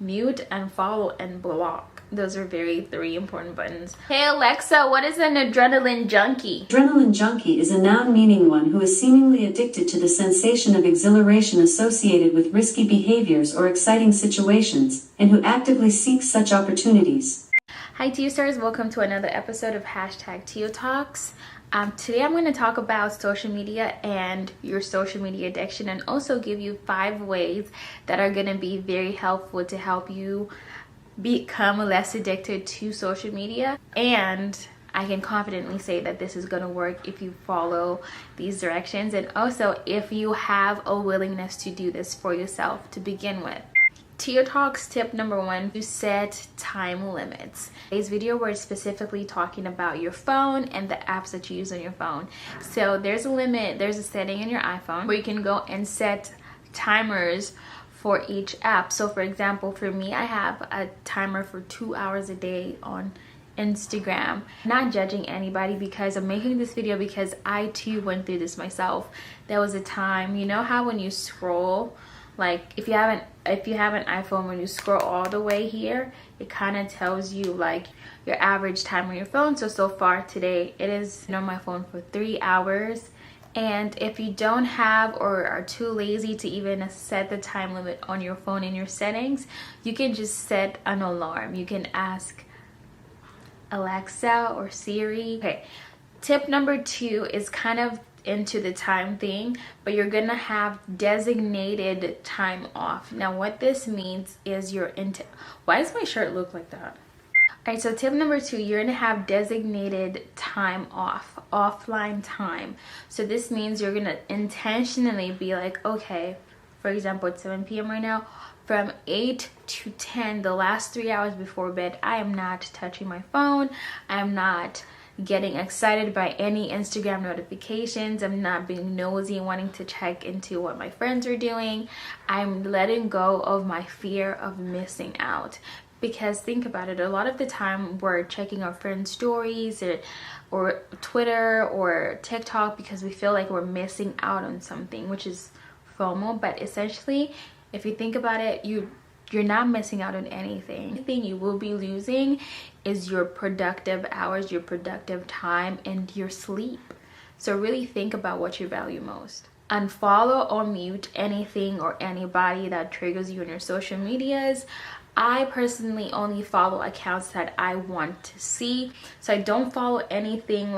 mute, unfollow, and block. Those are three important buttons. Hey Alexa, what is an adrenaline junkie? Adrenaline junkie is a noun meaning one who is seemingly addicted to the sensation of exhilaration associated with risky behaviors or exciting situations, and who actively seeks such opportunities. Hi Tio Stars, welcome to another episode of Tio Talks. Today I'm going to talk about social media and your social media addiction, and also give you 5 ways that are going to be very helpful to help you become less addicted to social media. And I can confidently say that this is going to work if you follow these directions, and also if you have a willingness to do this for yourself to begin with. Tio Talks tip number 1, to set time limits. Today's video we're specifically talking about your phone and the apps that you use on your phone. So there's a limit, there's a setting in your iPhone where you can go and set timers for each app. So for example, for me, I have a timer for 2 hours a day on Instagram. I'm not judging anybody because I'm making this video because I too went through this myself. There was a time, you know how when you scroll, like if you have an iPhone, when you scroll all the way here, it kind of tells you like your average time on your phone. So far today it is on my phone for 3 hours. And if you don't have or are too lazy to even set the time limit on your phone in your settings, you can just set an alarm. You can ask Alexa or Siri. Okay, tip number 2 is kind of into the time thing, but you're gonna have designated time off. Now what this means is why does my shirt look like that? All right, so tip number 2, you're gonna have designated time off, offline time. So this means you're gonna intentionally be like, okay, for example, it's 7 p.m. right now, from 8 to 10, the last 3 hours before bed, I am not touching my phone. I'm not getting excited by any Instagram notifications. I'm not being nosy and wanting to check into what my friends are doing. I'm letting go of my fear of missing out. Because think about it, a lot of the time we're checking our friends' stories or Twitter or TikTok because we feel like we're missing out on something, which is FOMO. But essentially, if you think about it, you're not missing out on anything. The thing you will be losing is your productive hours, your productive time, and your sleep. So really think about what you value most. Unfollow or mute anything or anybody that triggers you on your social medias. I personally only follow accounts that I want to see. So I don't follow anything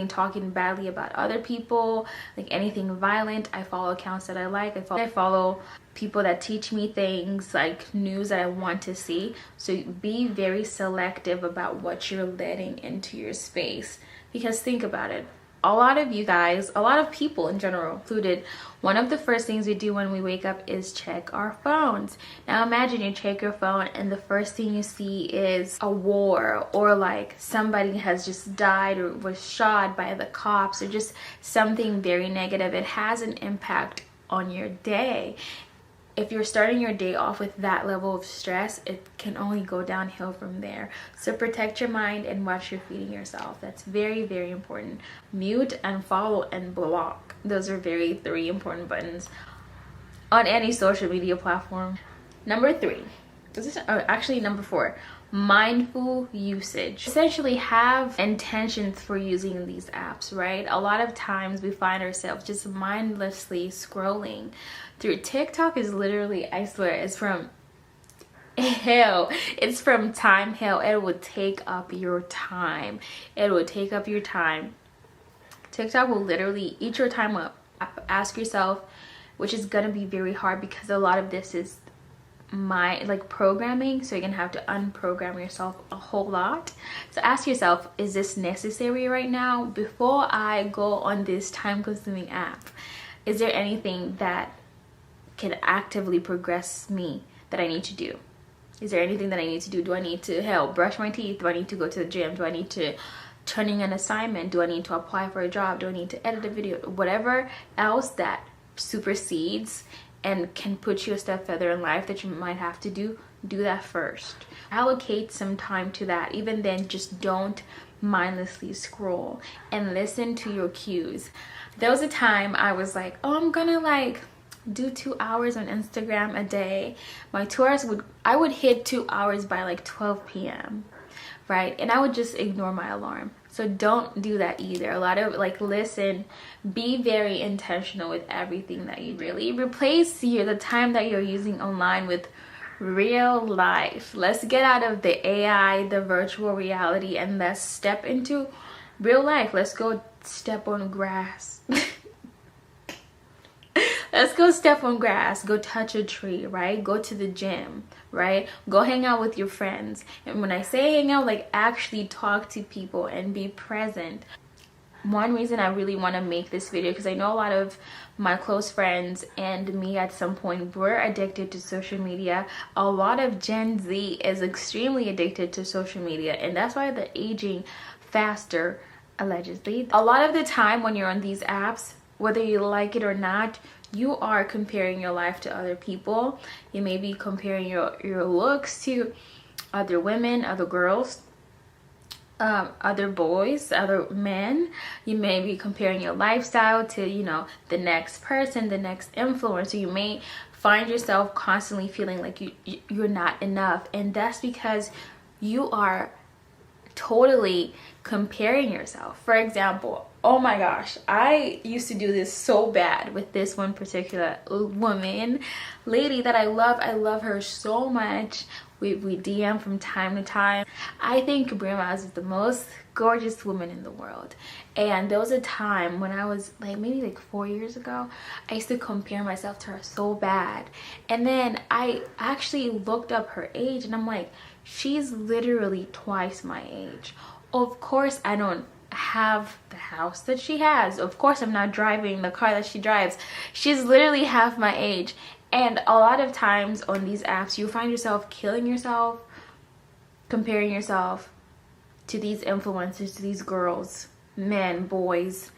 talking badly about other people, like anything violent. I follow accounts that I like. I follow people that teach me things, like news that I want to see. So be very selective about what you're letting into your space, because think about it. A lot of you guys, a lot of people in general included, one of the first things we do when we wake up is check our phones. Now imagine you check your phone and the first thing you see is a war, or like somebody has just died or was shot by the cops, or just something very negative. It has an impact on your day. If you're starting your day off with that level of stress, it can only go downhill from there. So protect your mind and watch you're feeding yourself. That's very important. Mute, unfollow, and block. Those are 3 important buttons on any social media platform. Number 3, number 4, mindful usage. Essentially have intentions for using these apps, right? A lot of times we find ourselves just mindlessly scrolling through. TikTok is literally, I swear, it's from hell. It's from time hell. It will take up your time. It will take up your time. TikTok will literally eat your time up. Ask yourself, which is gonna be very hard because a lot of this is programming, so you're gonna have to unprogram yourself a whole lot. So ask yourself, is this necessary right now? Before I go on this time-consuming app, is there anything that can actively progress me that I need to do? Is there anything that I need to do? Do I need to brush my teeth? Do I need to go to the gym? Do I need to turn in an assignment? Do I need to apply for a job? Do I need to edit a video? Whatever else that supersedes and can put you a step further in life that you might have to do that first. Allocate some time to that. Even then, just don't mindlessly scroll and listen to your cues. There was a time I was like, oh, I'm gonna do 2 hours on Instagram a day. My 2 hours I would hit 2 hours by like 12 p.m. right? And I would just ignore my alarm. So don't do that either. A lot of like, listen, be very intentional with everything that you do. Really replace the time that you're using online with real life. Let's get out of the AI, the virtual reality, and let's step into real life. Let's go step on grass. Let's go step on grass, go touch a tree, right? Go to the gym, right? Go hang out with your friends. And when I say hang out, like actually talk to people and be present. One reason I really want to make this video, because I know a lot of my close friends and me at some point were addicted to social media. A lot of Gen Z is extremely addicted to social media, and that's why they're aging faster, allegedly. A lot of the time when you're on these apps, whether you like it or not, you are comparing your life to other people. You may be comparing your looks to other women, other girls, other boys, other men. You may be comparing your lifestyle to, you know, the next person, the next influencer. You may find yourself constantly feeling like you're not enough, and that's because you are totally comparing yourself. For example, oh my gosh, I used to do this so bad with this one particular lady that I love her so much. We DM from time to time. I think Bria Myles is the most gorgeous woman in the world, and there was a time when I was like, maybe like 4 years ago, I used to compare myself to her so bad. And then I actually looked up her age, and I'm like, she's literally twice my age. Of course I don't have the house that she has. Of course I'm not driving the car that she drives. She's literally half my age. And a lot of times on these apps, you find yourself killing yourself, comparing yourself to these influencers, to these girls, men, boys,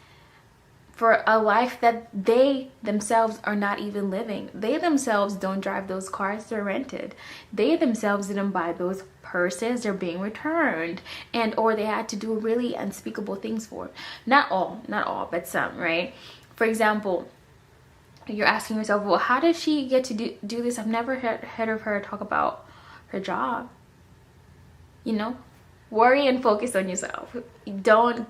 for a life that they themselves are not even living. They themselves don't drive those cars, they're rented. They themselves didn't buy those purses, they're being returned, and or they had to do really unspeakable things for. Not all, but some, right? For example, you're asking yourself, well, how did she get to do this? I've never heard of her talk about her job. You know, worry and focus on yourself. Don't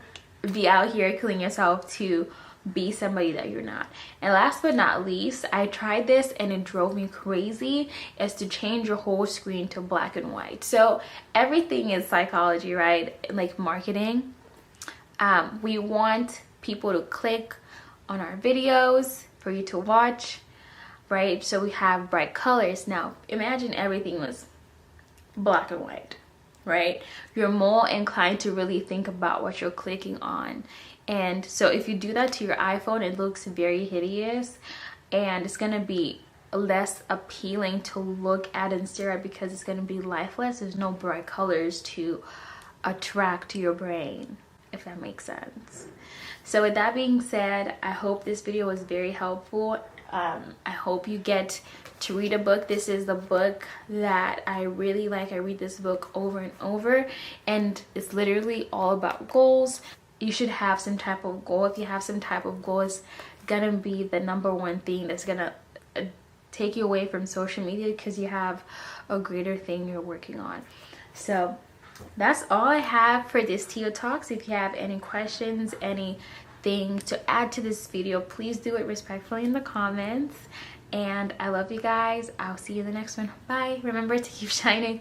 be out here killing yourself to be somebody that you're not. And last but not least, I tried this and it drove me crazy, is to change your whole screen to black and white. So everything is psychology, right? Like marketing. We want people to click on our videos for you to watch, right? So we have bright colors. Now imagine everything was black and white, right? You're more inclined to really think about what you're clicking on. And so if you do that to your iPhone, it looks very hideous, and it's gonna be less appealing to look at and stare at because it's gonna be lifeless. There's no bright colors to attract to your brain, if that makes sense. So with that being said, I hope this video was very helpful. I hope you get to read a book. This is the book that I really like. I read this book over and over, and it's literally all about goals. You should have some type of goal. If you have some type of goal, it's gonna be the #1 thing that's gonna take you away from social media, because you have a greater thing you're working on. So that's all I have for this Tia Talks. If you have any questions, anything to add to this video, please do it respectfully in the comments. And I love you guys. I'll see you in the next one. Bye. Remember to keep shining.